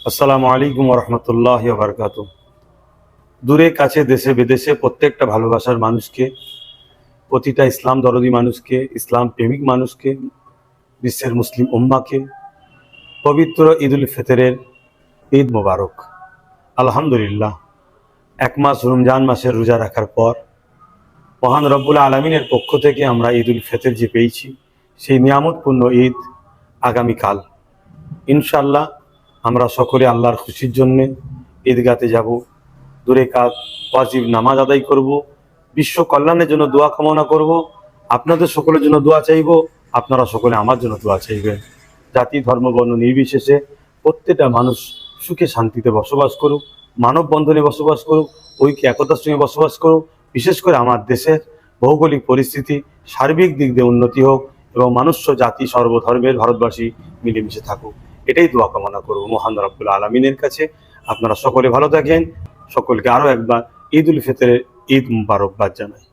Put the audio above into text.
আসসালামু আলাইকুম রহমতুল্লাহ বারকাত। দূরে কাছে দেশে বিদেশে প্রত্যেকটা ভালোবাসার মানুষকে, প্রতিটা ইসলাম দরদি মানুষকে, ইসলাম প্রেমিক মানুষকে, বিশ্বের মুসলিম উম্মাকে পবিত্র ঈদ উল ফিতরের ঈদ মোবারক। আলহামদুলিল্লাহ, এক মাস রমজান মাসের রোজা রাখার পর মহান রব্বুল আলমিনের পক্ষ থেকে আমরা ঈদ উল ফিতর যে পেয়েছি, সেই নিয়ামতপূর্ণ ঈদ আগামীকাল ইনশাল্লাহ আমরা সকলে আল্লাহর খুশির জন্যে ঈদগাতে যাব, দূরে কাজ ওয়াজিব নামাজ আদায় করব, বিশ্ব কল্যাণের জন্য দোয়া কামনা করব। আপনাদের সকলের জন্য দোয়া চাইব, আপনারা সকলে আমার জন্য দোয়া চাইবেন। জাতি ধর্ম বর্ণ নির্বিশেষে প্রত্যেকটা মানুষ সুখে শান্তিতে বসবাস করুক, মানববন্ধনে বসবাস করুক, ঐক্য একতার সঙ্গে বসবাস করুক। বিশেষ করে আমার দেশের ভৌগোলিক পরিস্থিতি সার্বিক দিক দিয়ে উন্নতি হোক এবং মনুষ্য জাতি সর্বধর্মের ভারতবাসী মিলেমিশে থাকুক, এটাই দোয়া কামনা করব মহান রব্বুল আলমিনের কাছে। আপনারা সকলে ভালো থাকেন। সকলকে আরও একবার ঈদ উল ফিতরের ঈদ মুবারকবাদ জানাই।